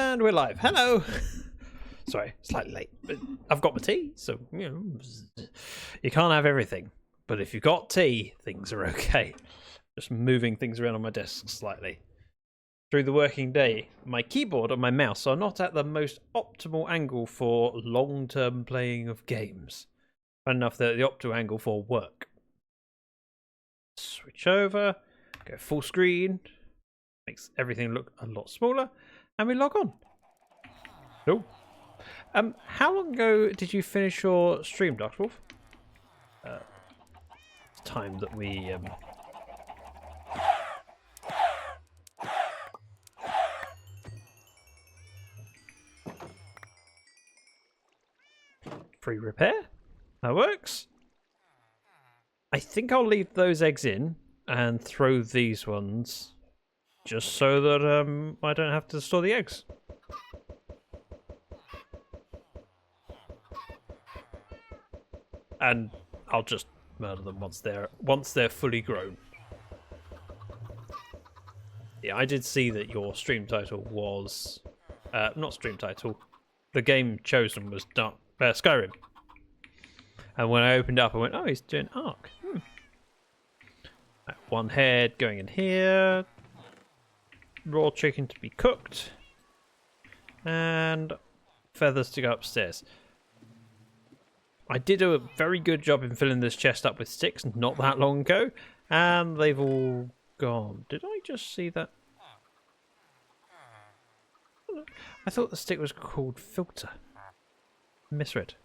And we're live. Hello. Sorry, slightly late, but I've got my tea, so you know you can't have everything. But if you've got tea, things are okay. Just moving things around on my desk slightly. Through the working day, my keyboard and my mouse are not at the most optimal angle for long-term playing of games. Enough that the optimal angle for work. Switch over, go full screen, makes everything look a lot smaller, and we log on. Oh. How long ago did you finish your stream, Darkwolf? It's time that we free repair. That works. I think I'll leave those eggs in and throw these ones just so that I don't have to store the eggs. And I'll just murder them once they're fully grown. Yeah, I did see that your stream title was not stream title. The game chosen was Skyrim. And when I opened up, I went, "Oh, he's doing Ark." One head going in here. Raw chicken to be cooked. And feathers to go upstairs. I did a very good job in filling this chest up with sticks not that long ago. And they've all gone. Did I just see that? I thought the stick was called filter. Misread.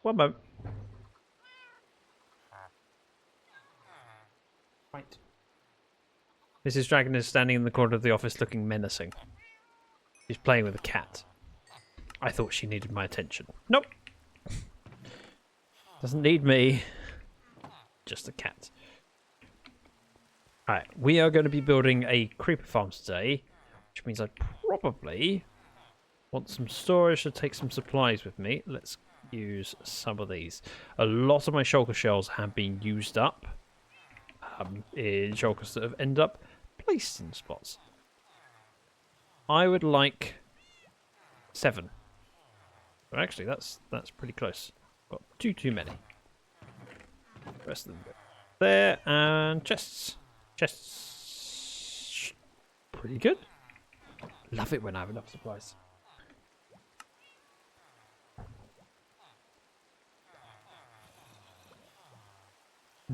One moment. Right. Mrs. Dragon is standing in the corner of the office looking menacing. She's playing with a cat. I thought she needed my attention. Nope. Doesn't need me. Just a cat. Alright, we are going to be building a creeper farm today, which means I probably want some storage to take some supplies with me. Let's use some of these. A lot of my shulker shells have been used up in shulkers that have ended up placed in spots. I would like 7. But actually, that's pretty close. Got too many. The rest of them go there, and chests. Chests, pretty good. Love it when I have enough supplies.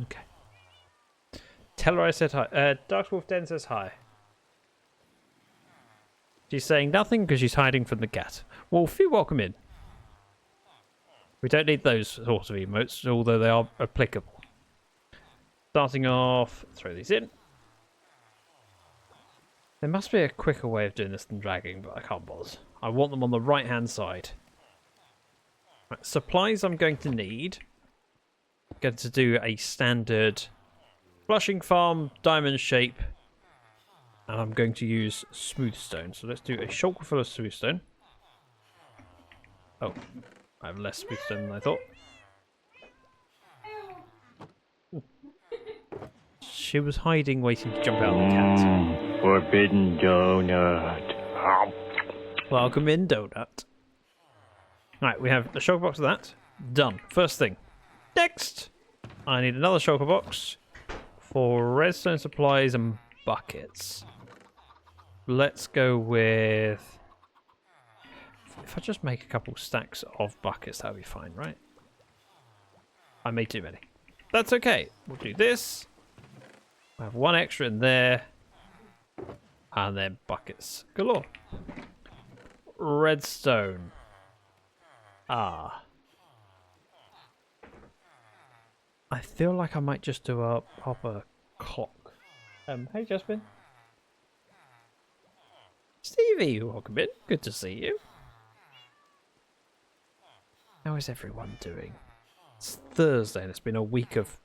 Okay. Tell her I said hi. Darkwolf Den says hi. She's saying nothing because she's hiding from the cat. Wolf, you're welcome in. We don't need those sort of emotes, although they are applicable. Starting off, throw these in. There must be a quicker way of doing this than dragging, but I can't bother. I want them on the right-hand side. Right, supplies I'm going to need. I'm going to do a standard flushing farm, diamond shape, and I'm going to use smooth stone. So let's do a shulker full of smooth stone. Oh. I have less smooth stone than I thought. Ooh. She was hiding, waiting to jump out of the cat. Forbidden donut. Welcome in, donut. Right, we have a shulker box of that. Done. First thing. Next, I need another shulker box for redstone supplies and buckets. Let's go with... If I just make a couple stacks of buckets, that'll be fine, right? I made too many. That's okay. We'll do this. I have one extra in there. And then buckets galore. Redstone. Ah. I feel like I might just do a proper clock. Hey Jasmine. Stevie, welcome in. Good to see you. How is everyone doing? It's Thursday and it's been a week of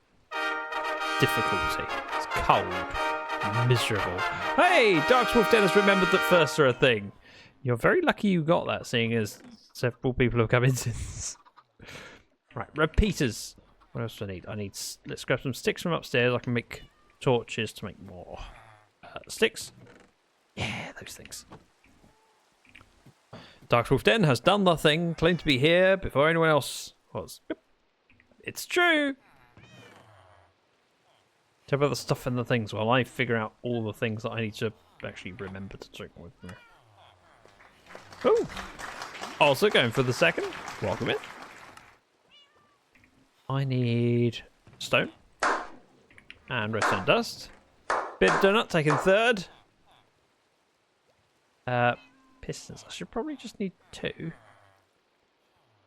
difficulty. It's cold. Miserable. Hey! Darkwolf Dennis remembered that firsts are a thing. You're very lucky you got that, seeing as several people have come in since. Right, repeaters. What else do I need? Let's grab some sticks from upstairs. I can make torches to make more sticks. Yeah, those things. Darkswolf Den has done the thing, claimed to be here before anyone else was. Yep. It's true! Tell about the stuff in the things while I figure out all the things that I need to actually remember to drink with me. Oh! Also going for the second. Welcome in. I need stone. And redstone dust. Bit of donut taking third. Pistons. I should probably just need 2.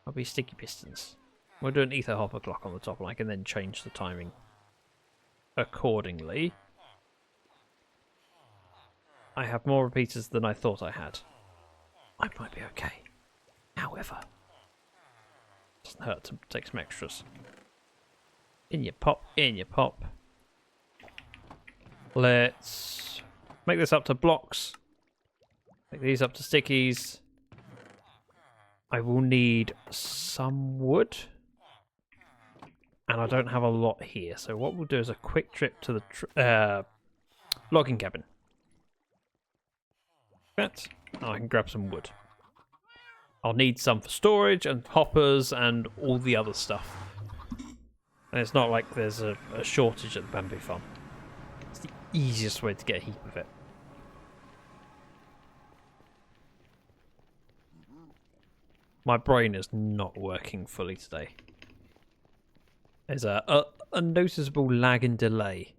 I'll be sticky pistons. We'll do an ether hopper clock on the top and I can then change the timing accordingly. I have more repeaters than I thought I had. I might be okay. However, doesn't hurt to take some extras. In your pop, in your pop. Let's make this up to blocks. Make these up to stickies. I will need some wood. And I don't have a lot here. So what we'll do is a quick trip to the logging cabin. That. And I can grab some wood. I'll need some for storage and hoppers and all the other stuff. And it's not like there's a shortage at the bamboo farm. It's the easiest way to get a heap of it. My brain is not working fully today. There's a noticeable lag and delay.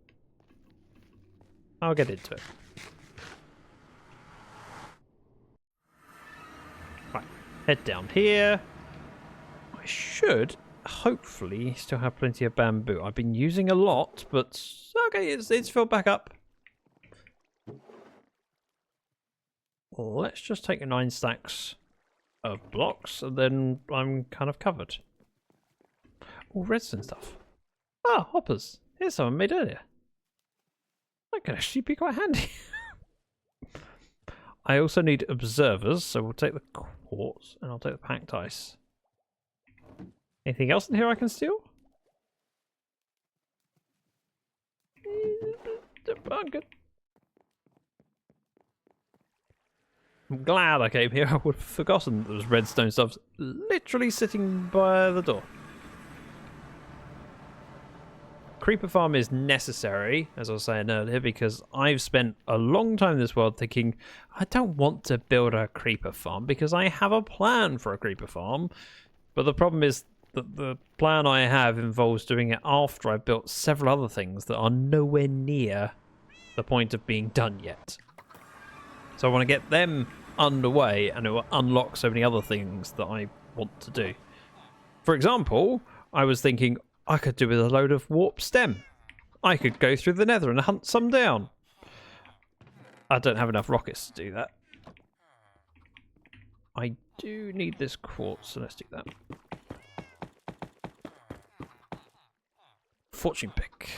I'll get into it. Right, head down here. I should hopefully still have plenty of bamboo. I've been using a lot, but okay, it's filled back up. Let's just take 9 stacks of blocks, and then I'm kind of covered. All redstone stuff. Ah, hoppers. Here's some I made earlier. That can actually be quite handy. I also need observers, so we'll take the quartz and I'll take the packed ice. Anything else in here I can steal? I'm good. I'm glad I came here. I would have forgotten there was redstone stuff literally sitting by the door. Creeper farm is necessary, as I was saying earlier, because I've spent a long time in this world thinking, I don't want to build a creeper farm because I have a plan for a creeper farm. But the problem is that the plan I have involves doing it after I've built several other things that are nowhere near the point of being done yet. So I want to get them underway, and it will unlock so many other things that I want to do. For example, I was thinking I could do with a load of warp stem. I could go through the nether and hunt some down. I don't have enough rockets to do that. I do need this quartz, so let's do that. Fortune pick.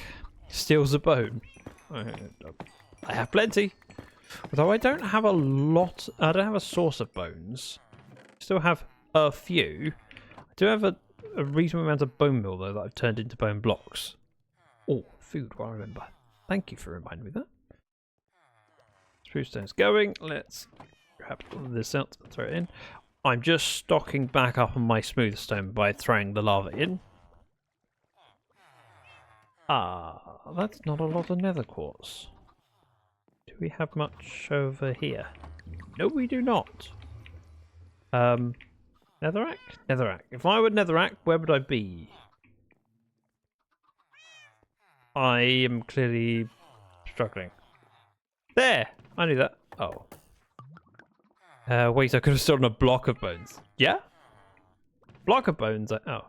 Steals a bone. I have plenty. Although I don't have a lot, I don't have a source of bones. Still have a few. I do have a reasonable amount of bone meal though that I've turned into bone blocks. Oh, food, well I remember. Thank you for reminding me of that. Spruce stone's going. Let's grab this out and throw it in. I'm just stocking back up on my smooth stone by throwing the lava in. Ah, that's not a lot of nether quartz. Do we have much over here? No, we do not. Netherrack? Netherrack. If I were Netherrack, where would I be? I am clearly struggling. There! I knew that. Oh. Wait, I could have stolen a block of bones. Yeah? Block of bones. Oh.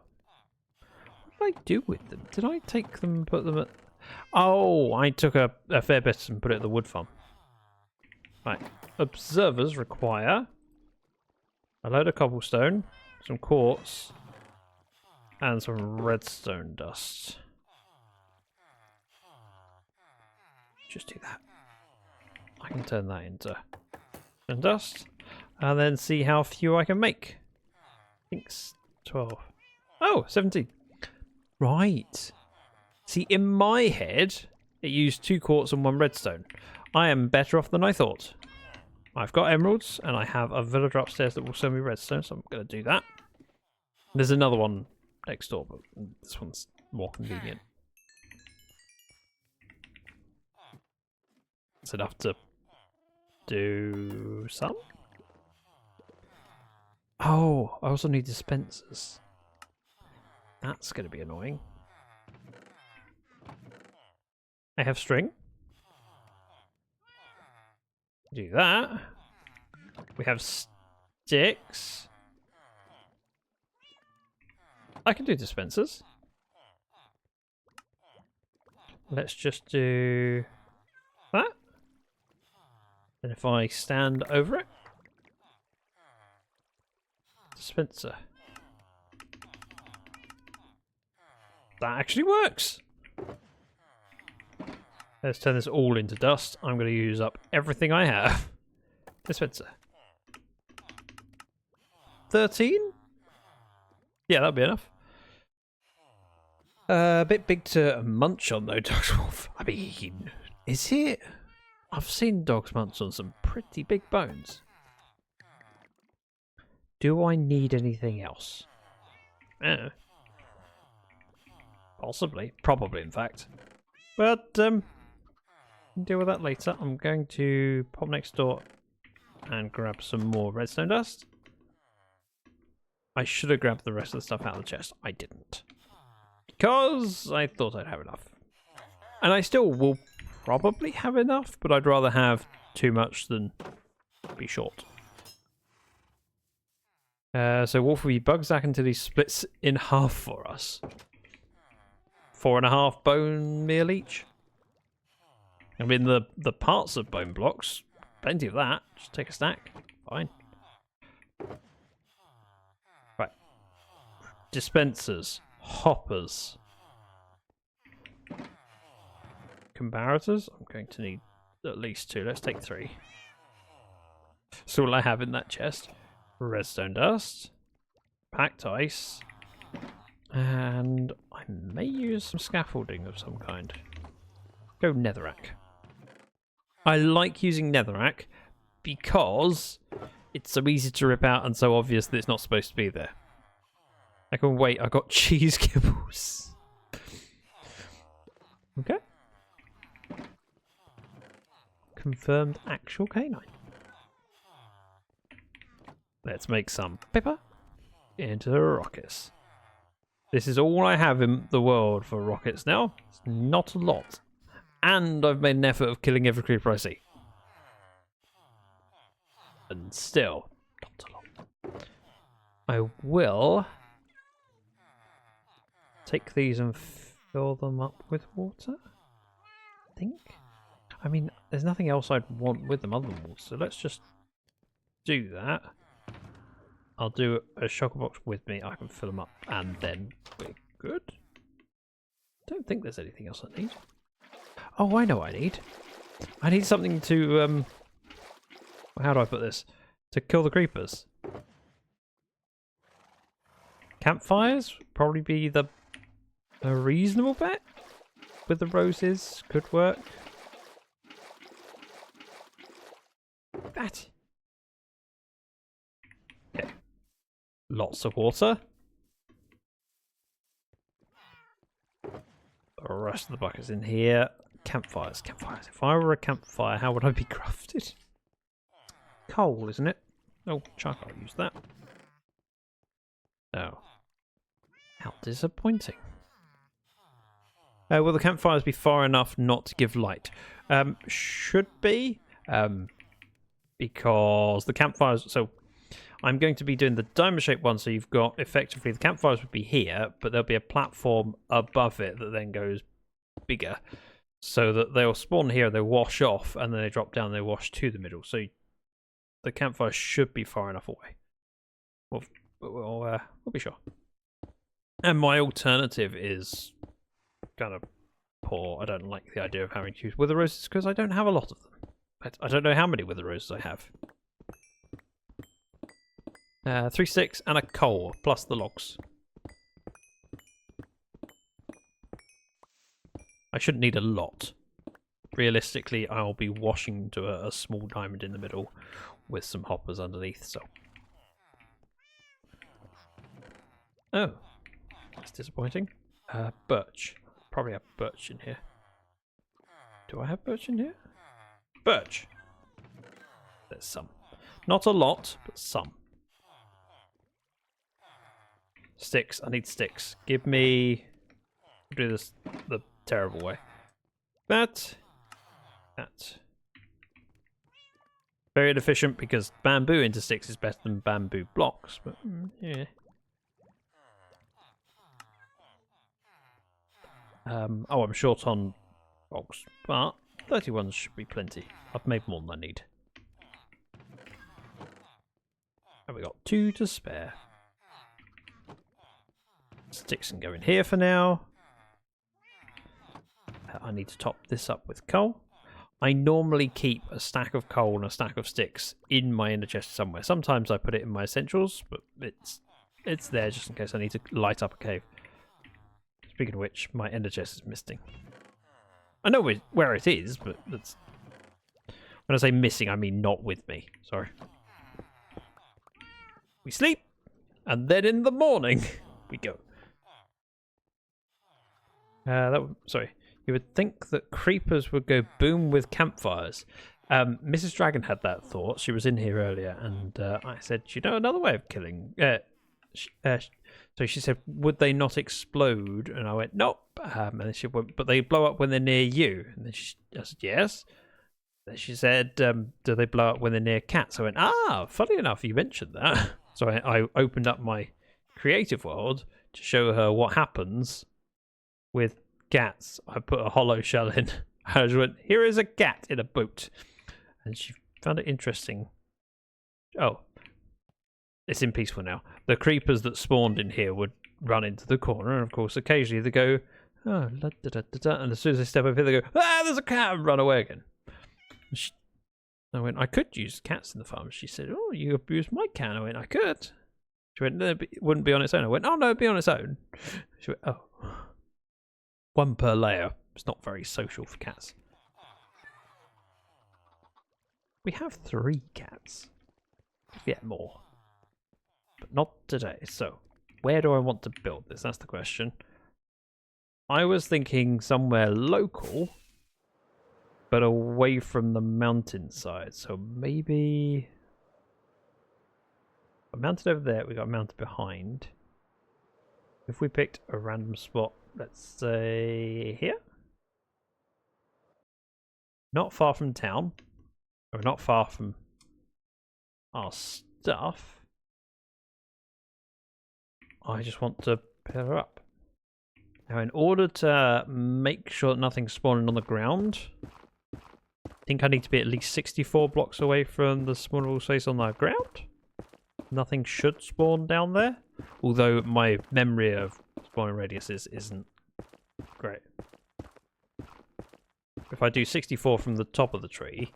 What did I do with them? Did I take them and put them at... Oh, I took a fair bit and put it at the wood farm. Right. Observers require a load of cobblestone, some quartz, and some redstone dust. Just do that. I can turn that into dust, and then see how few I can make. I think it's 12. Oh, 17. Right. See, in my head, it used 2 quartz and 1 redstone. I am better off than I thought. I've got emeralds, and I have a villager upstairs that will send me redstone, so I'm going to do that. There's another one next door, but this one's more convenient. It's enough to do some. Oh, I also need dispensers. That's going to be annoying. I have string. Do that. We have sticks. I can do dispensers. Let's just do that. And if I stand over it, dispenser. That actually works. Let's turn this all into dust. I'm going to use up everything I have. Dispenser. 13? Yeah, that'll be enough. A bit big to munch on though, Dog's Wolf. I mean, is it? I've seen dogs munch on some pretty big bones. Do I need anything else? Possibly. Probably, in fact. But, deal with that later. I'm going to pop next door and grab some more redstone dust. I should have grabbed the rest of the stuff out of the chest. I didn't. Because I thought I'd have enough. And I still will probably have enough, but I'd rather have too much than be short. So Wolf will be bug Zach until he splits in half for us. 4.5 bone meal each. I mean, the parts of bone blocks, plenty of that. Just take a stack. Fine. Right. Dispensers. Hoppers. Comparators. I'm going to need at least 2. Let's take 3. That's all I have in that chest. Redstone dust. Packed ice. And I may use some scaffolding of some kind. Go netherrack. I like using netherrack because it's so easy to rip out and so obvious that it's not supposed to be there. I can wait, I got cheese kibbles. Okay. Confirmed actual canine. Let's make some pepper into the rockets. This is all I have in the world for rockets now. It's not a lot. And I've made an effort of killing every creeper I see. And still, not a lot. I will take these and fill them up with water, I think. I mean, there's nothing else I'd want with them other than water, so let's just do that. I'll do a shulker box with me, I can fill them up, and then we're good. Don't think there's anything else I need. Oh, I know what I need. I need something to, how do I put this? To kill the creepers. Campfires would probably be a reasonable bet. With the roses, could work. That. Okay. Lots of water. The rest of the buckets in here. Campfires, campfires. If I were a campfire, how would I be crafted? Coal, isn't it? Oh, charcoal, use that. Oh. How disappointing. Will the campfires be far enough not to give light? Should be. Because the campfires... So, I'm going to be doing the diamond-shaped one, so you've got, effectively, the campfires would be here, but there'll be a platform above it that then goes bigger. So that they'll spawn here, they wash off, and then they drop down, they wash to the middle. So the campfire should be far enough away. We'll be sure. And my alternative is kind of poor. I don't like the idea of having to use wither roses because I don't have a lot of them. I don't know how many wither roses I have. 3 sticks and a coal, plus the logs. I shouldn't need a lot. realistically, I'll be washing to a small diamond in the middle with some hoppers underneath. So, oh, that's disappointing. Birch. Probably have birch in here. Do I have birch in here? Birch. There's some. Not a lot, but some. Sticks. I need sticks. Give me... do this the terrible way. That. Very inefficient because bamboo into sticks is better than bamboo blocks, but yeah. Oh, I'm short on logs, but 31 should be plenty. I've made more than I need. And we got 2 to spare. Sticks can go in here for now. I need to top this up with coal. I normally keep a stack of coal and a stack of sticks in my ender chest somewhere. Sometimes I put it in my essentials, but it's there just in case I need to light up a cave. Speaking of which, my ender chest is missing. I know where it is, but that's... when I say missing, I mean not with me. Sorry. We sleep, and then in the morning, we go. Sorry. You would think that creepers would go boom with campfires. Mrs. Dragon had that thought. She was in here earlier, and I said, you know, another way of killing... so she said, would they not explode? And I went, nope. And then she went, but they blow up when they're near you. And then I said, yes. Then she said, do they blow up when they're near cats? I went, funny enough, you mentioned that. So I opened up my creative world to show her what happens with cats. I put a hollow shell in. I just went, here is a cat in a boat. And she found it interesting. Oh. It's in peaceful now. The creepers that spawned in here would run into the corner, and of course, occasionally they go, oh, la, da, da, da, da, and as soon as they step over here, they go, there's a cat, and run away again. I went, I could use cats in the farm. She said, oh, you abused my cat. I went, I could. She went, no, it wouldn't be on its own. I went, oh, no, it'd be on its own. She went, oh. 1 per layer. It's not very social for cats. We have 3 cats. Yeah, more. But not today. So, where do I want to build this? That's the question. I was thinking somewhere local, but away from the mountainside. So maybe... I mounted over there, we got mounted behind. If we picked a random spot, let's say here? Not far from town. Or not far from our stuff. I just want to pillar up. Now, in order to make sure that nothing's spawning on the ground, I think I need to be at least 64 blocks away from the spawnable space on the ground. Nothing should spawn down there, although my memory of spawning radiuses isn't great. If I do 64 from the top of the tree,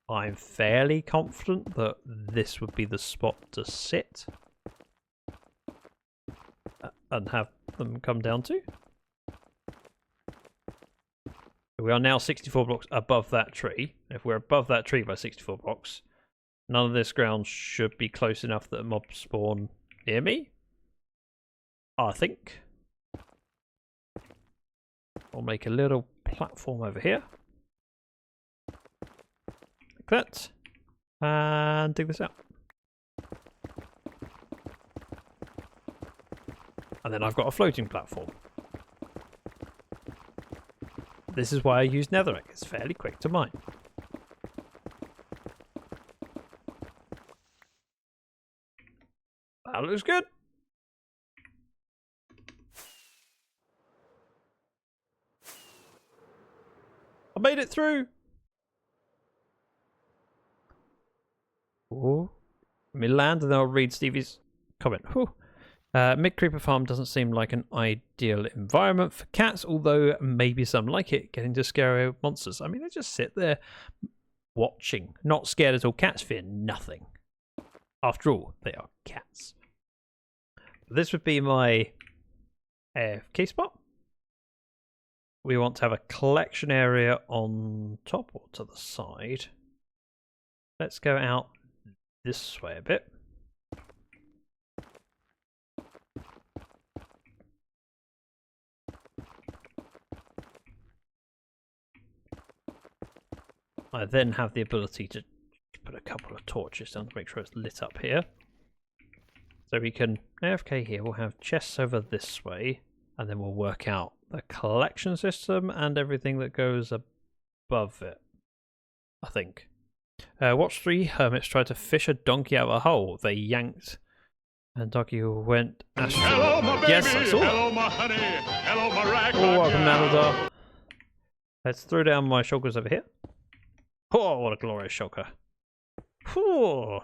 I'm fairly confident that this would be the spot to sit and have them come down to. We are now 64 blocks above that tree. If we're above that tree by 64 blocks, none of this ground should be close enough that a mob spawn near me. I think. I'll make a little platform over here. Like that. And dig this out. And then I've got a floating platform. This is why I use netherrack. It's fairly quick to mine. That looks good. I made it through. Oh, let me land and then I'll read Stevie's comment. Whew. Mid-creeper farm doesn't seem like an ideal environment for cats, although maybe some like it, getting to scare away monsters. I mean, they just sit there watching, not scared at all. Cats fear nothing. After all, they are cats. This would be my AFK spot. we want to have a collection area on top or to the side. Let's go out this way a bit. I then have the ability to put a couple of torches down to make sure it's lit up here. So we can AFK here, we'll have chests over this way, and then we'll work out the collection system and everything that goes above it, I think. Watch 3 hermits tried to fish a donkey out of a hole. They yanked, and donkey went astral. Hello, my baby. Yes, I saw Hello, my honey. Hello, my ragtime. Oh, welcome, Naldar. Let's throw down my shulkers over here. Oh, what a glorious shulker. Oh.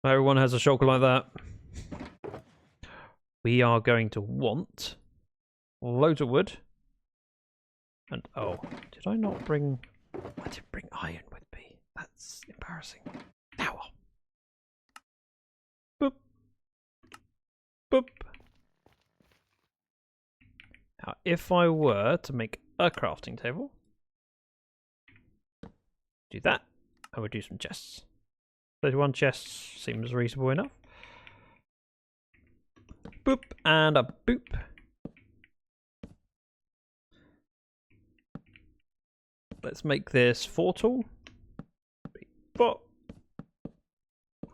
Everyone has a shulker like that. We are going to want loads of wood. And oh, did I not bring... I didn't bring iron with me. That's embarrassing. Ow. Boop. Boop. Now, if I were to make a crafting table, do that, I would do some chests. 31 chests seems reasonable enough. Boop and a boop. Let's make this 4 tool. But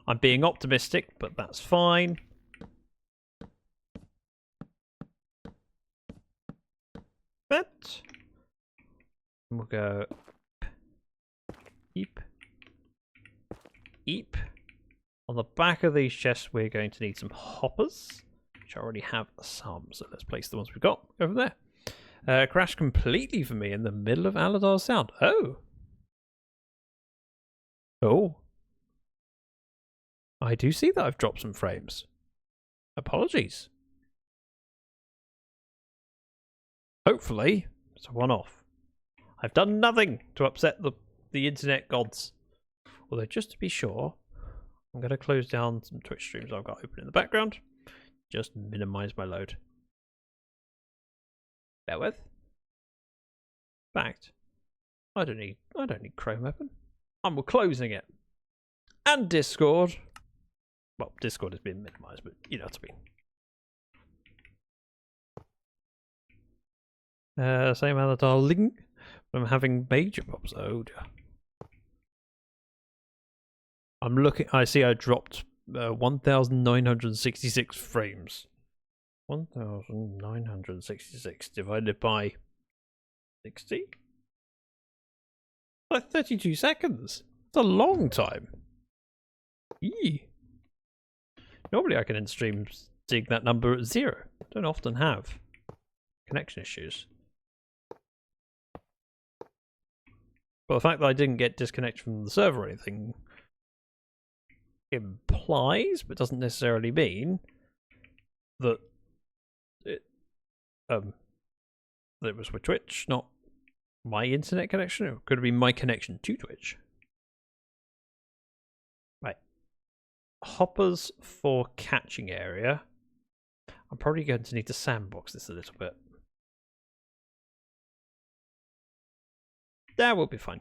I'm being optimistic, but that's fine. That. We'll go eep. Eep. On the back of these chests, we're going to need some hoppers, which I already have some. So let's place the ones we've got over there. Crashed completely for me in the middle of Aladar's sound. Oh. Oh. I do see that I've dropped some frames. Apologies. Hopefully, it's a one-off. I've done nothing to upset the internet gods. Although, just to be sure, I'm going to close down some Twitch streams I've got open in the background. Just minimize my load. Bear with. Fact. I don't need Chrome open. I'm closing it. And Discord. Well, Discord has been minimized, but you know what I mean. Same Aladdin link. I'm having major problems. Oh dear. I'm looking. I see I dropped 1,966 frames. 1,966 divided by 60? Like 32 seconds. It's a long time. Eee. Normally I can in stream dig that number at 0. Don't often have connection issues. But the fact that I didn't get disconnected from the server or anything implies, but doesn't necessarily mean, that it was with Twitch, not my internet connection. It could have been my connection to Twitch. Right. Hoppers for catching area. I'm probably going to need to sandbox this a little bit. That will be fine.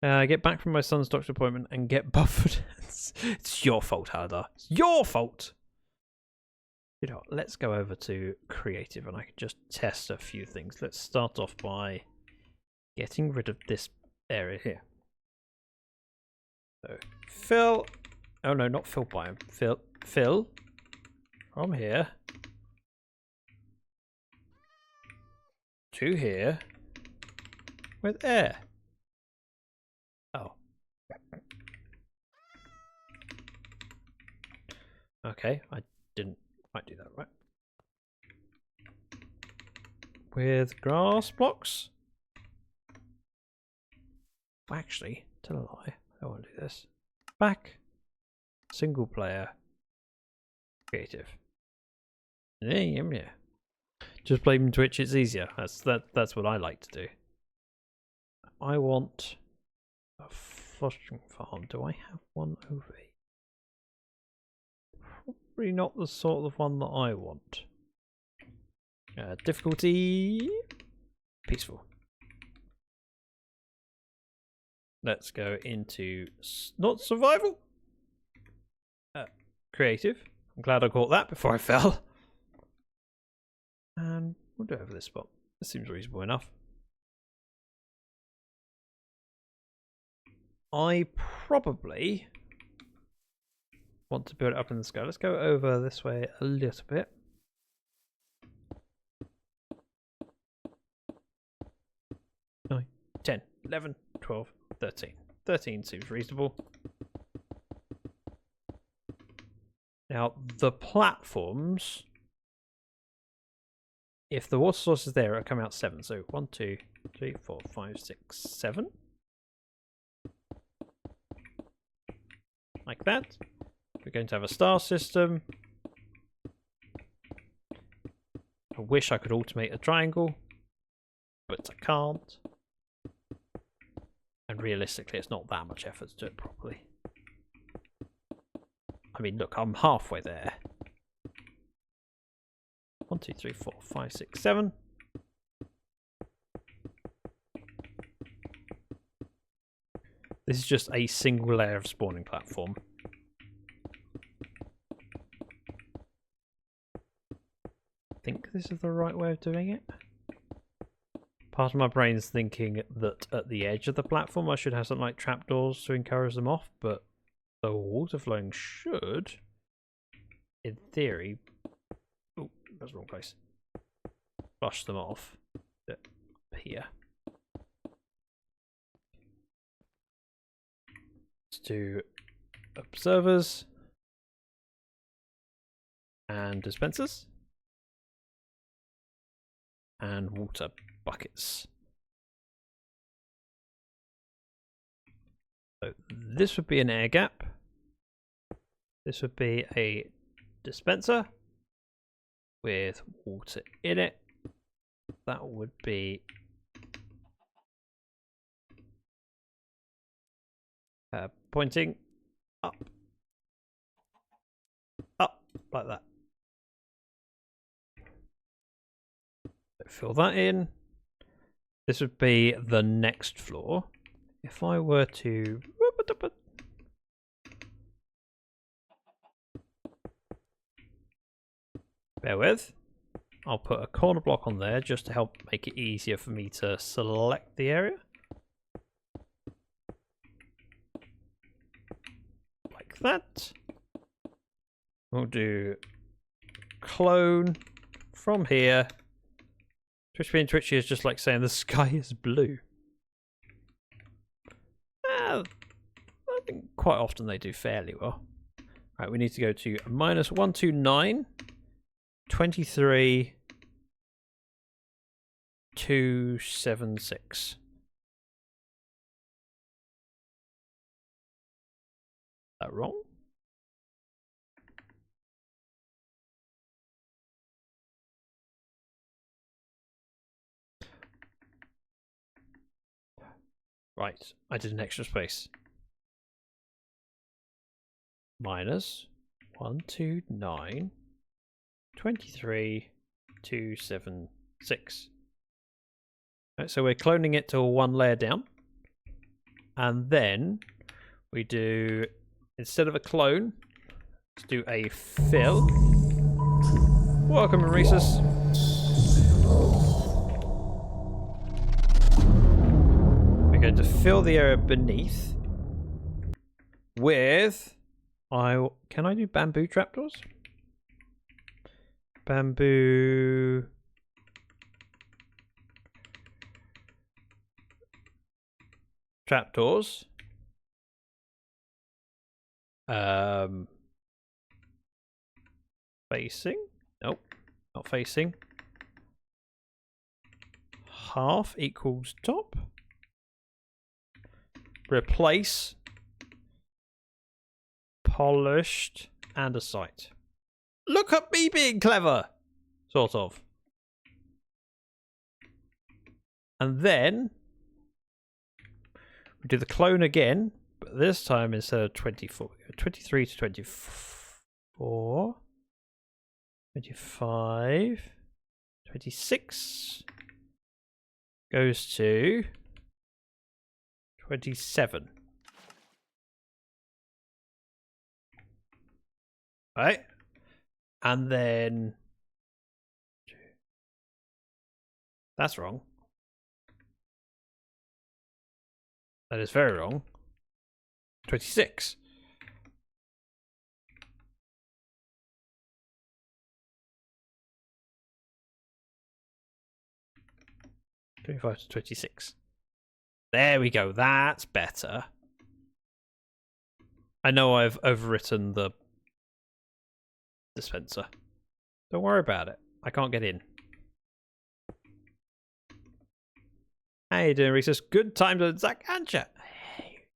Get back from my son's doctor appointment and get buffered. It's your fault, Hadar. It's your fault! You know what, let's go over to creative and I can just test a few things. Let's start off by getting rid of this area here. So, fill... Oh no, not fill biome. Fill from here to here with air. Oh. Okay, I didn't quite do that right. With grass blocks? Actually, tell a lie. I want to do this. Back. Single player. Creative. Yeah. Just blaming Twitch, it's easier. That's what I like to do. I want a fostering farm. Do I have one over here? Probably not the sort of one that I want. Difficulty peaceful. Let's go into not survival. Creative. I'm glad I caught that before I fell. And we'll do it over this spot. This seems reasonable enough. I probably want to build it up in the sky. Let's go over this way a little bit. Nine, 10, 11, 12, 13. 13 seems reasonable. Now, the platforms, if the water source is there, it'll come out 7. So 1, 2, 3, 4, 5, 6, 7. Like that. We're going to have a star system. I wish I could automate a triangle, but I can't. And realistically, it's not that much effort to do it properly. I mean, look, I'm halfway there. 1, 2, 3, 4, 5, 6, 7. This is just a single layer of spawning platform. I think this is the right way of doing it. Part of my brain's thinking that at the edge of the platform I should have something like trapdoors to encourage them off, but the water flowing should, in theory, oh, that's the wrong place, flush them off here. Let's do observers and dispensers and water buckets. So this would be an air gap. This would be a dispenser with water in it. That would be pointing up, like that. Fill that in. This would be the next floor. If I were to bear with, I'll put a corner block on there just to help make it easier for me to select the area. Like that. We'll do clone from here. Twitch being twitchy is just like saying the sky is blue. I think quite often they do fairly well. Right, we need to go to -129, 23, 276. Is that wrong? Right, I did an extra space. -129, 23, 276. Right, so we're cloning it to one layer down. And then we do, instead of a clone, let's do a fill. Welcome, Maurices. We're going to fill the area beneath with, can I do bamboo trapdoors? Bamboo trapdoors. Facing? Nope, not facing. Half equals top. Replace polished and a sight. Look at me being clever, sort of. And then we do the clone again, but this time instead of 24, 23 to 24, 25, 26 goes to 27. Right? And then that's wrong. That is very wrong. 26. (25 to 26). There we go. That's better. I know I've overwritten the dispenser. Don't worry about it. I can't get in. How you doing, Reese's? Good times with Zach and chat. Hey.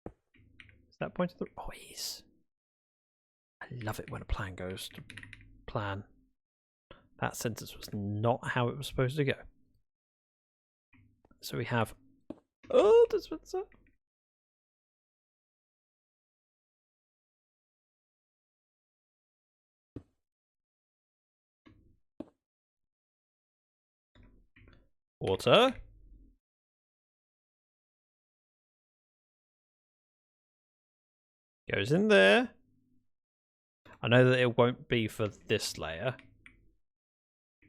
Is that point of the... Oh, it is. I love it when a plan goes to plan. That sentence was not how it was supposed to go. So we have... Oh, dispenser. Water. Goes in there. I know that it won't be for this layer,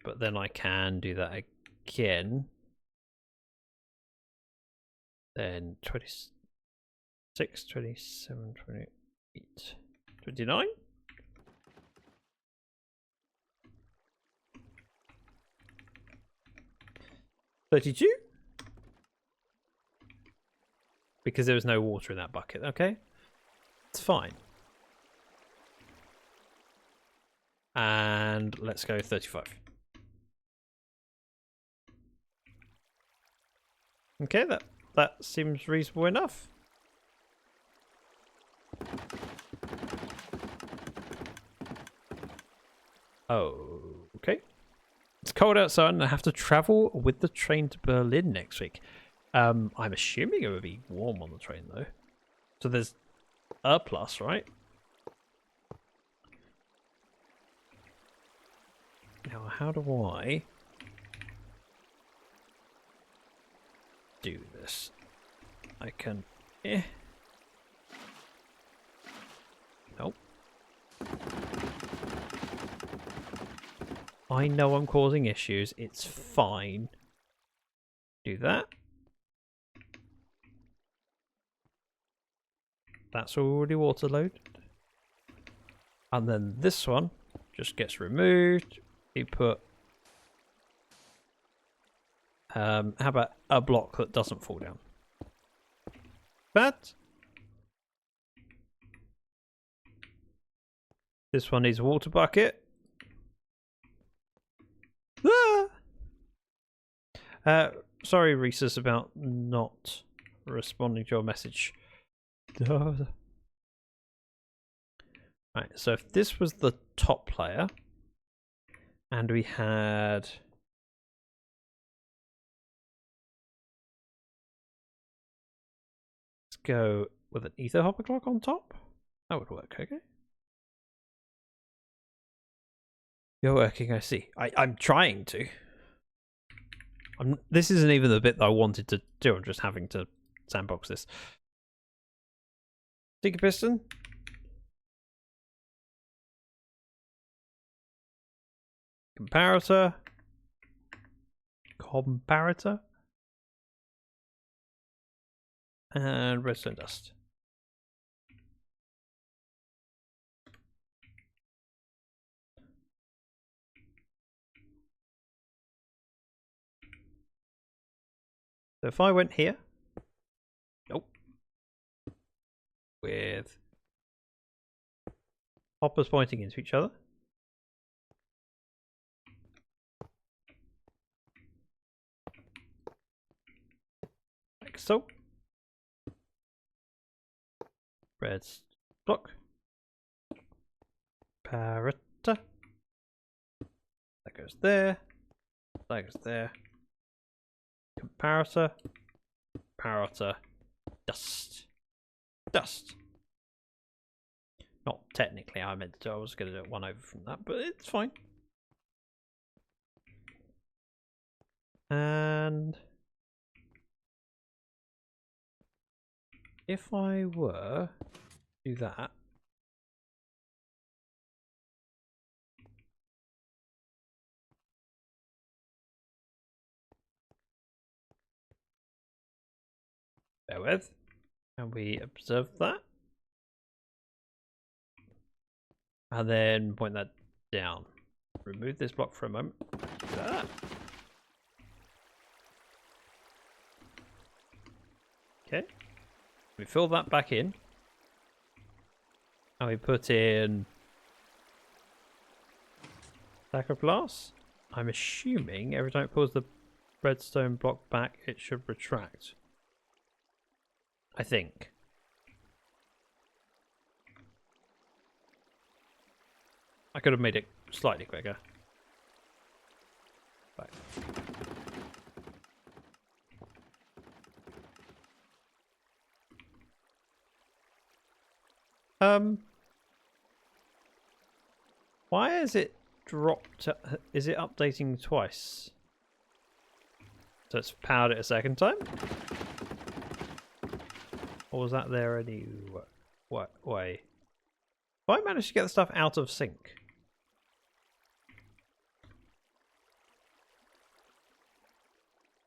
but then I can do that again. Then 26, 27, 28, 29. $32. Because there was no water in that bucket, okay? It's fine. And let's go 35. Okay, that seems reasonable enough. Oh, okay. It's cold outside and I have to travel with the train to Berlin next week. I'm assuming it would be warm on the train though. So there's a plus, right? Now, how do I do this? I can... Nope. I know I'm causing issues. It's fine. Do that. That's already water loaded. And then this one just gets removed. We put... how about a block that doesn't fall down? That. This one needs a water bucket. Ah! Sorry, Reese's, about not responding to your message. Right, so if this was the top layer, and we had... Let's go with an ether hopper clock on top. That would work, okay. You're working, I see. I'm trying to. This isn't even the bit that I wanted to do. I'm just having to sandbox this. Sticky piston. Comparator. And redstone dust. So if I went here, nope, with hoppers pointing into each other, like so, red block, parata, that goes there, that goes there. Comparator, dust. Not technically I meant to, I was going to do it one over from that, but it's fine. And if I were to do that, bear with, and we observe that, and then point that down. Remove this block for a moment. Do that. Okay. We fill that back in. And we put in stack of glass. I'm assuming every time it pulls the redstone block back, it should retract. I think. I could have made it slightly quicker. Right. Why is it dropped? Is it updating twice? So it's powered it a second time? Or was that there any way? If I managed to get the stuff out of sync.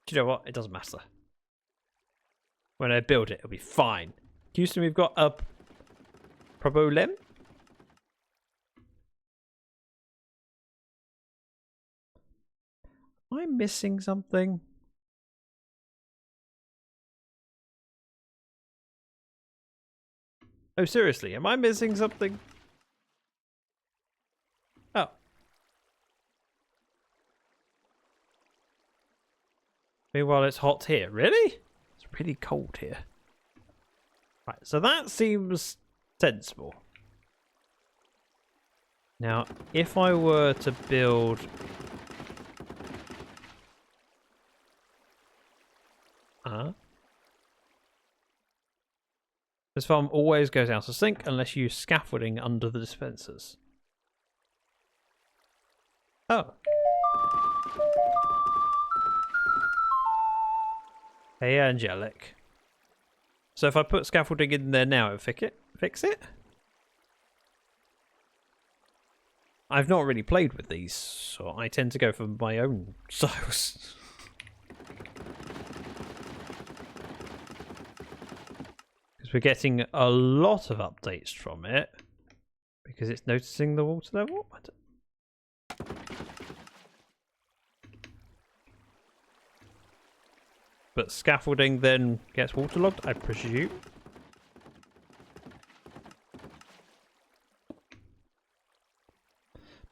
Do you know what? It doesn't matter. When I build it, it'll be fine. Houston, we've got a problem. Am I missing something? Oh, seriously, am I missing something? Oh. Meanwhile, it's hot here. Really? It's really cold here. Right, so that seems sensible. Now, if I were to build... This farm always goes out of sync unless you use scaffolding under the dispensers. Oh. Hey, Angelic. So if I put scaffolding in there now, it'll fix it? I've not really played with these, so I tend to go for my own styles. Because we're getting a lot of updates from it. Because it's noticing the water level. But scaffolding then gets waterlogged, I presume.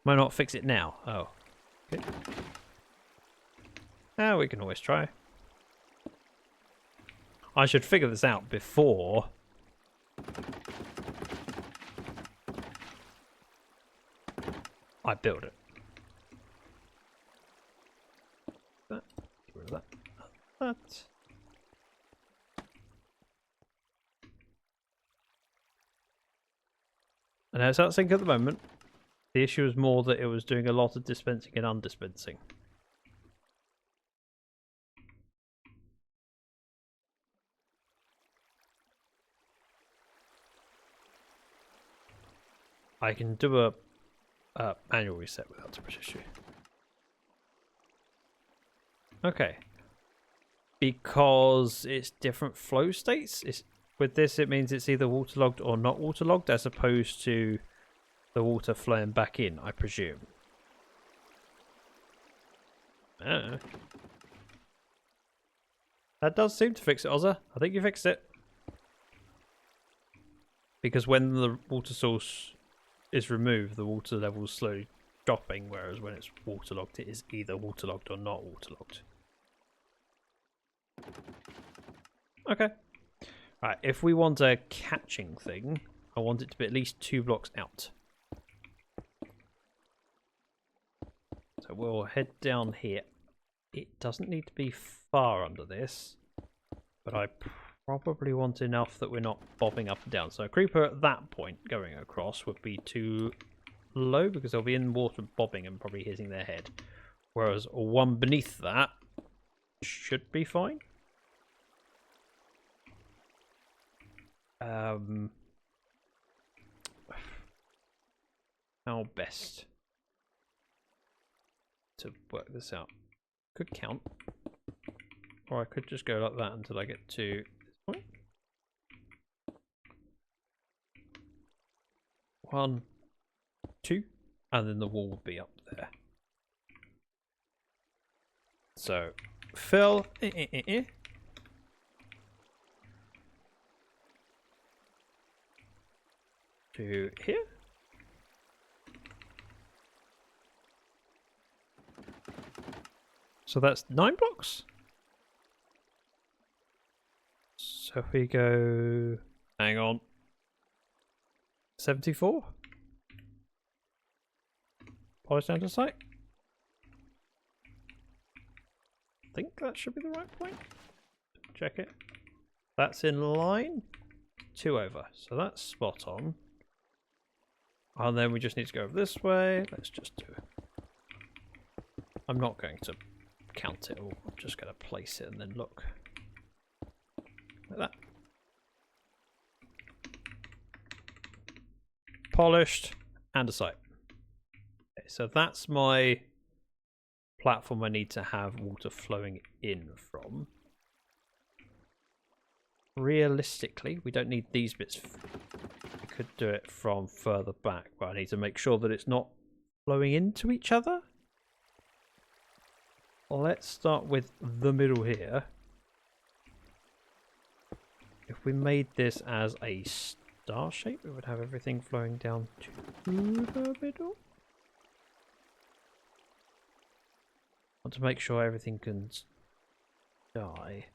Might not fix it now. Oh. Okay. Ah, we can always try. I should figure this out before I build it. Get rid of that. That. And it's out of sync at the moment. The issue is more that it was doing a lot of dispensing and undispensing. I can do a manual reset without too much issue. Okay. Because it's different flow states. With this, it means it's either waterlogged or not waterlogged, as opposed to the water flowing back in, I presume. I don't know. That does seem to fix it, Ozza. I think you fixed it. Because when the water source is removed, the water level is slowly dropping, whereas when it's waterlogged, it is either waterlogged or not waterlogged. Okay. Right, if we want a catching thing, I want it to be at least 2 blocks out. So we'll head down here. It doesn't need to be far under this, but I probably want enough that we're not bobbing up and down. So a creeper at that point going across would be too low because they'll be in water bobbing and probably hitting their head. Whereas one beneath that should be fine. How best to work this out? Could count. Or I could just go like that until I get to this point. 1, 2, and then the wall would be up there. So, fill to here. So that's 9 blocks. So if we go, hang on, 74. Polish down to site. I think that should be the right point. Check it. That's in line. 2 over. So that's spot on. And then we just need to go over this way. Let's just do it. I'm not going to count it all. I'm just going to place it and then look. Like that. Polished and a site. Okay, so that's my platform I need to have water flowing in from. Realistically, we don't need these bits. We could do it from further back, but I need to make sure that it's not flowing into each other. Let's start with the middle here. If we made this as a star shape, it would have everything flowing down to the middle. I want to make sure everything can die.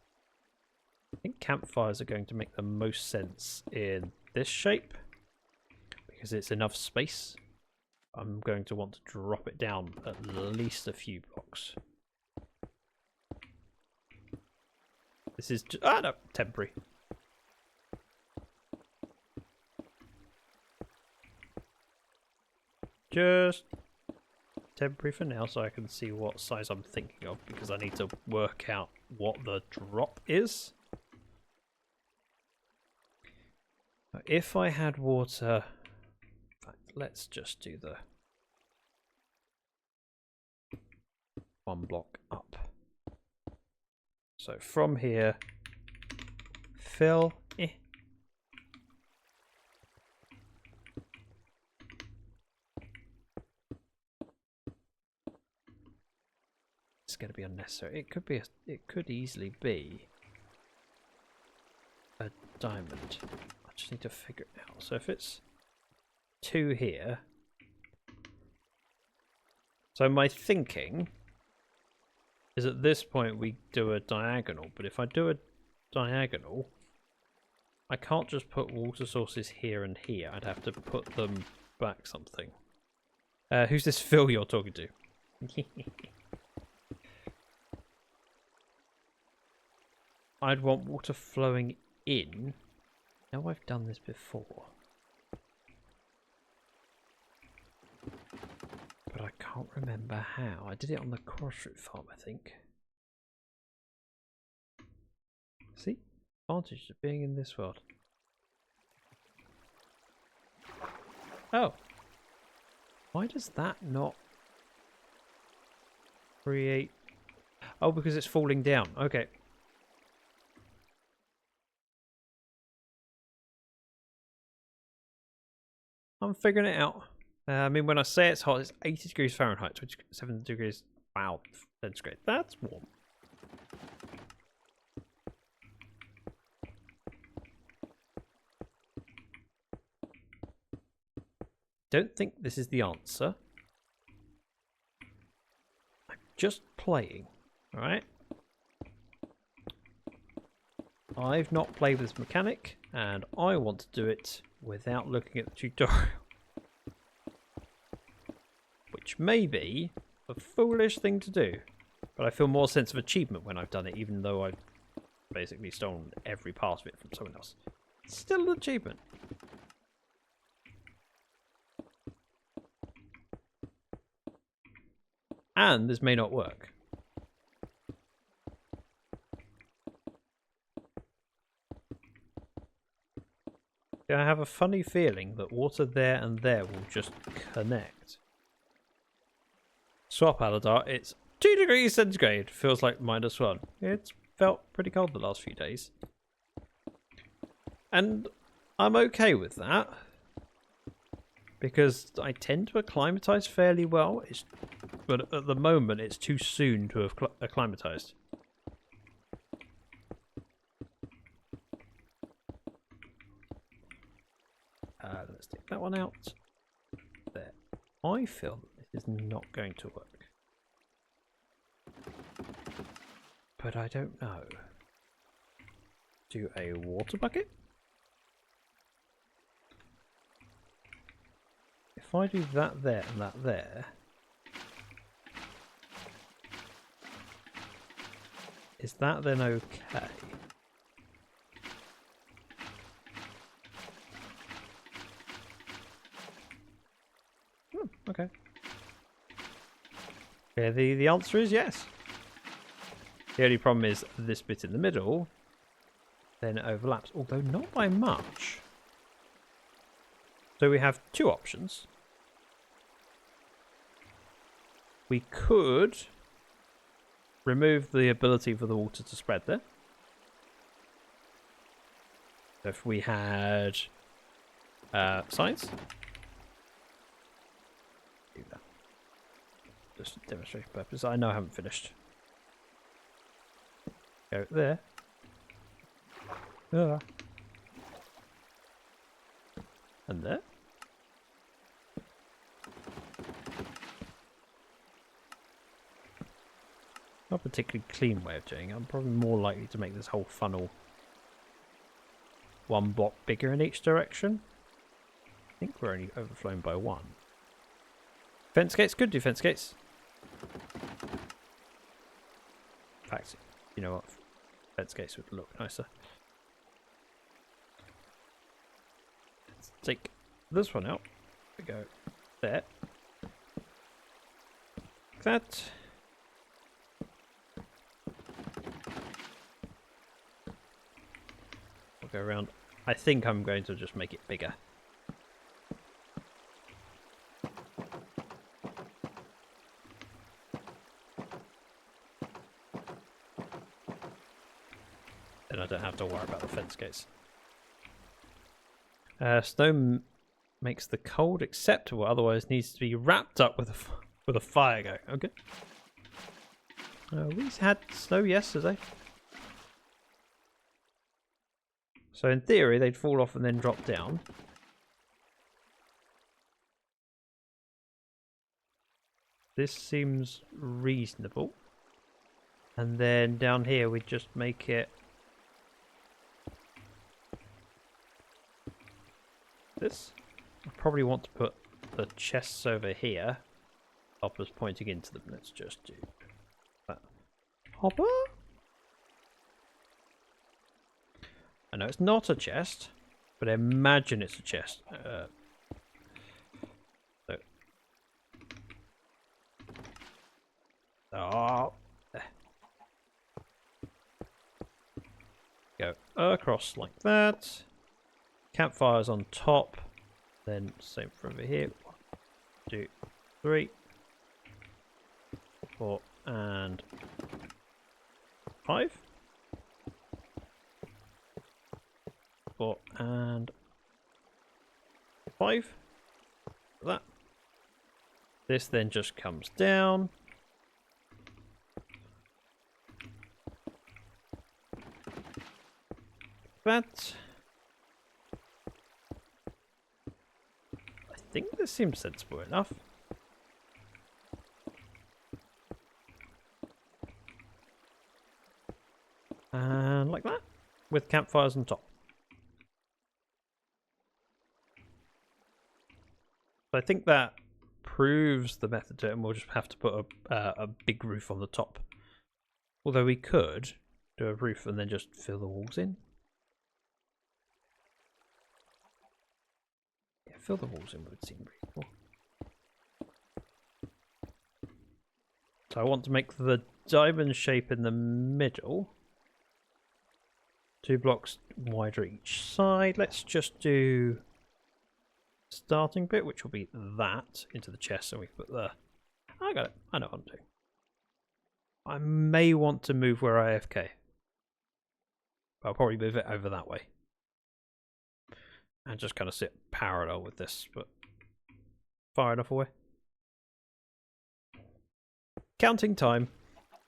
I think campfires are going to make the most sense in this shape because it's enough space. I'm going to want to drop it down at least a few blocks. This is just, no, temporary. Just temporary for now so I can see what size I'm thinking of because I need to work out what the drop is. If I had water, in fact, let's just do the 1 block up. So from here, fill. It's going to be unnecessary. It could be. It could easily be a diamond. I just need to figure it out. So if it's 2 here, so my thinking is at this point we do a diagonal, but if I do a diagonal, I can't just put water sources here and here. I'd have to put them back something. Who's this Phil you're talking to? I'd want water flowing in. Now I've done this before. But I can't remember how. I did it on the crossroot farm, I think. See? Advantage of being in this world. Oh. Why does that not create... Oh, because it's falling down. Okay. I'm figuring it out. I mean, when I say it's hot, it's 80 degrees Fahrenheit, 27 degrees, wow, centigrade. That's warm. Don't think this is the answer. I'm just playing, alright? I've not played this mechanic, and I want to do it without looking at the tutorial. Which may be a foolish thing to do, but I feel more sense of achievement when I've done it, even though I've basically stolen every part of it from someone else. Still an achievement. And this may not work. I have a funny feeling that water there and there will just connect. Swap Aladar, it's 2 degrees centigrade. Feels like -1. It's felt pretty cold the last few days. And I'm okay with that. Because I tend to acclimatise fairly well. But at the moment, it's too soon to have acclimatised. Let's take that one out. There. I feel that this is not going to work. But I don't know. Do a water bucket? If I do that there and that there, is that then okay? Okay. Yeah, the answer is yes. The only problem is this bit in the middle then overlaps, although not by much. So we have two options. We could remove the ability for the water to spread there. If we had signs. Do that. Just for demonstration purpose. I know I haven't finished. Go there. And there. Not a particularly clean way of doing it. I'm probably more likely to make this whole funnel one block bigger in each direction. I think we're only overflowing by one. Fence gates, could do fence gates. In fact, you know what? Fence gates would look nicer. Let's take this one out. We go there. Like that. We'll go around. I think I'm going to just make it bigger. Then I don't have to worry about the fence gates. Snow makes the cold acceptable, otherwise needs to be wrapped up with a fire going. Okay. We had snow yesterday. So in theory they'd fall off and then drop down. This seems reasonable. And then down here we just make it this. I probably want to put the chests over here. Hopper's pointing into them. Let's just do that. Hopper? I know it's not a chest, but I imagine it's a chest. Oh. Go across like that. Campfires on top. Then same for over here. 1, 2, 3, 4, and 5. 4 and 5. That. This then just comes down. That. I think this seems sensible enough. And like that, with campfires on top. I think that proves the method to it, and we'll just have to put a big roof on the top. Although we could do a roof and then just fill the walls in. Yeah, fill the walls in would seem pretty cool. So I want to make the diamond shape in the middle. 2 blocks wider each side. Let's just do starting bit, which will be that into the chest, and we put the. I got it. I know what I'm doing. I may want to move where I AFK. I'll probably move it over that way. And just kind of sit parallel with this, but far enough away. Counting time.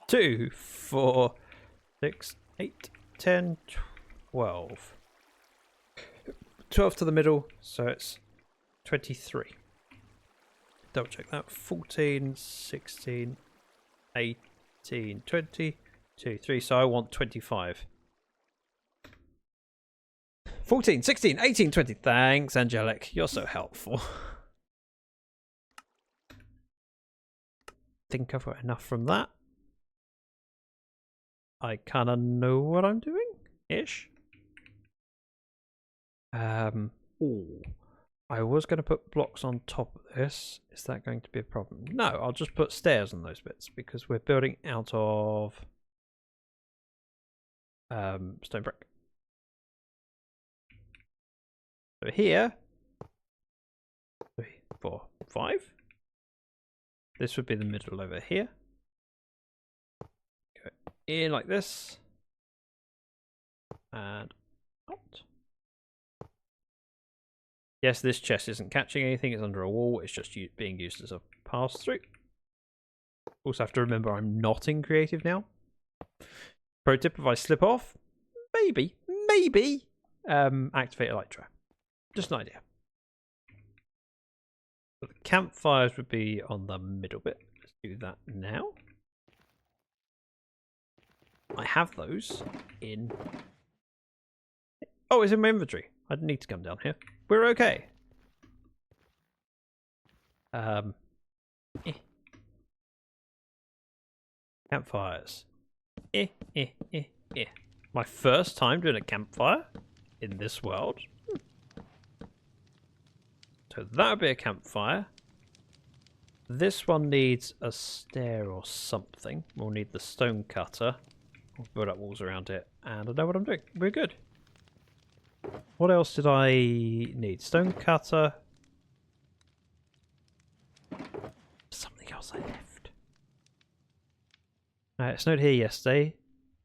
2, 4, 6, 8, 10, 12. 12 to the middle, so it's 23. Double check that. 14, 16, 18, 20, 2, 3. So I want 25. 14, 16, 18, 20. Thanks, Angelic. You're so helpful. Think I've got enough from that. I kind of know what I'm doing, ish. Ooh. I was going to put blocks on top of this. Is that going to be a problem? No, I'll just put stairs on those bits because we're building out of stone brick. So here, 3, 4, 5. This would be the middle over here. Go in like this. And out. Yes, this chest isn't catching anything. It's under a wall. It's just being used as a pass-through. Also have to remember I'm not in creative now. Pro tip, if I slip off, maybe, activate Elytra. Just an idea. But the campfires would be on the middle bit. Let's do that now. I have those in... Oh, it's in my inventory. I didn't need to come down here. We're okay. Campfires. My first time doing a campfire in this world. So that would be a campfire. This one needs a stair or something. We'll need the stone cutter. We'll build up walls around it. And I know what I'm doing. We're good. What else did I need? Stone cutter. Something else I left. It snowed here yesterday.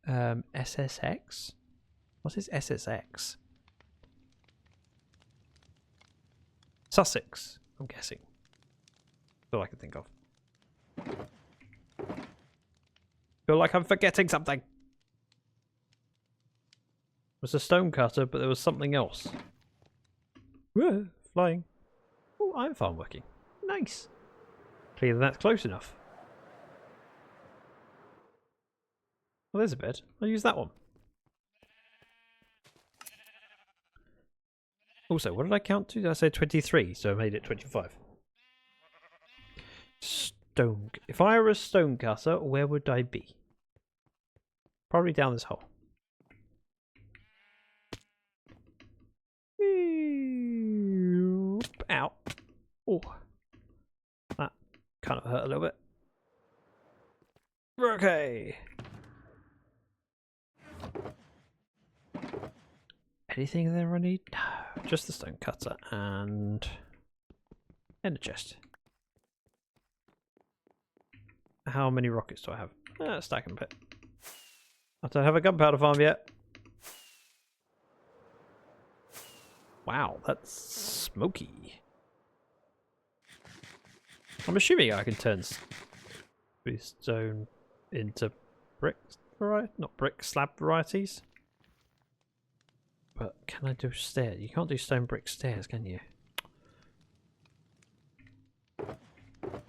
SSX? What is SSX? Sussex, I'm guessing. That's all I can think of. Feel like I'm forgetting something. It was a stone cutter, but there was something else. Whoa, flying. Oh, iron farm working. Nice. Clearly that's close enough. Well, there's a bed. I'll use that one. Also, what did I count to? I said 23, so I made it 25. Stone. If I were a stone cutter, where would I be? Probably down this hole. Ow. Oh. That kind of hurt a little bit. Okay. Anything there I need? No. Just the stone cutter and a chest. How many rockets do I have? Stack them a bit. I don't have a gunpowder farm yet. Wow, that's smoky. I'm assuming I can turn stone into brick variety, not brick, slab varieties. But can I do stairs? You can't do stone brick stairs, can you?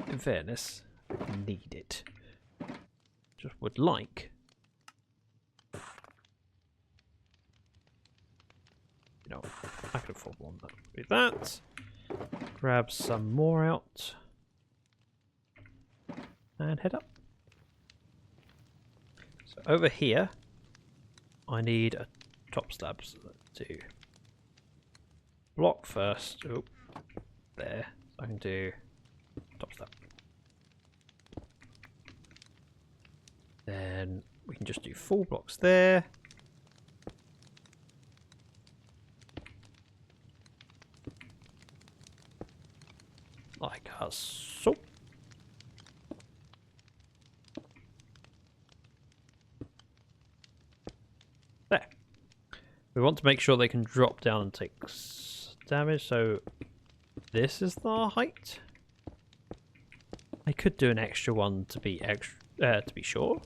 In fairness, I need it. Just would like. You know, I could afford one. That would be that. Grab some more out. And head up. So over here, I need a top slab. So let's do block first. Oh, there. I can do top slab. Then we can just do 4 blocks there. Like so. There. We want to make sure they can drop down and take damage, so this is the height. I could do an extra one to be sure.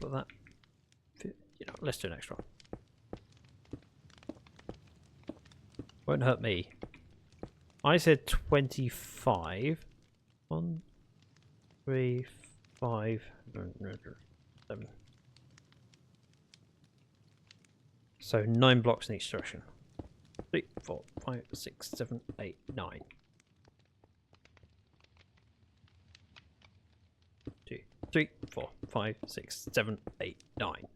But that, let's do an extra one. Won't hurt me. I said 25. 1, 3, 5, 7. So 9 blocks in each direction. 3, 4, 5, 6, 7, 8, 9. 2, 3, 4, 5, 6, 7, 8, 9.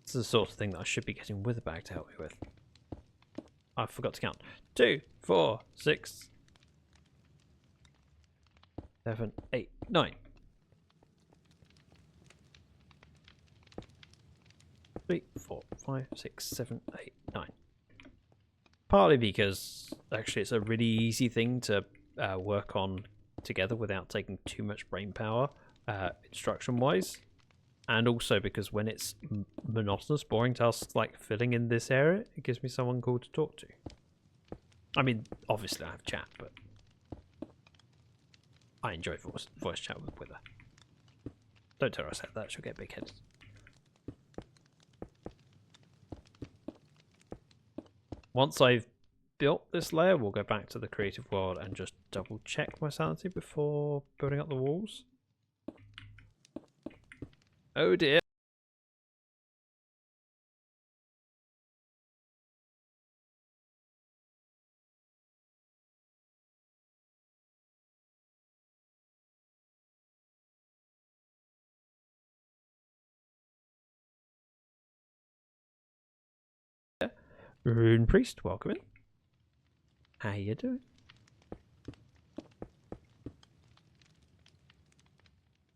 This is the sort of thing that I should be getting Witherbag to help me with. I forgot to count. 2, 4, 6, 7, 8, 9. 3, 4, 5, 6, 7, 8, 9. Partly because actually it's a really easy thing to work on together without taking too much brain power instruction wise. And also because when it's monotonous, boring tasks like filling in this area, it gives me someone cool to talk to. I mean, obviously I have chat, but I enjoy voice chat with her. Don't tell her I said that, she'll get big headed. Once I've built this layer, we'll go back to the creative world and just double check my sanity before building up the walls. Oh dear. Rune Priest, welcome in. How you doing?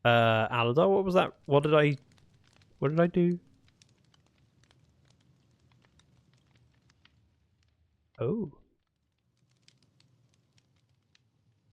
Aladar, what was that? What did I do? Oh.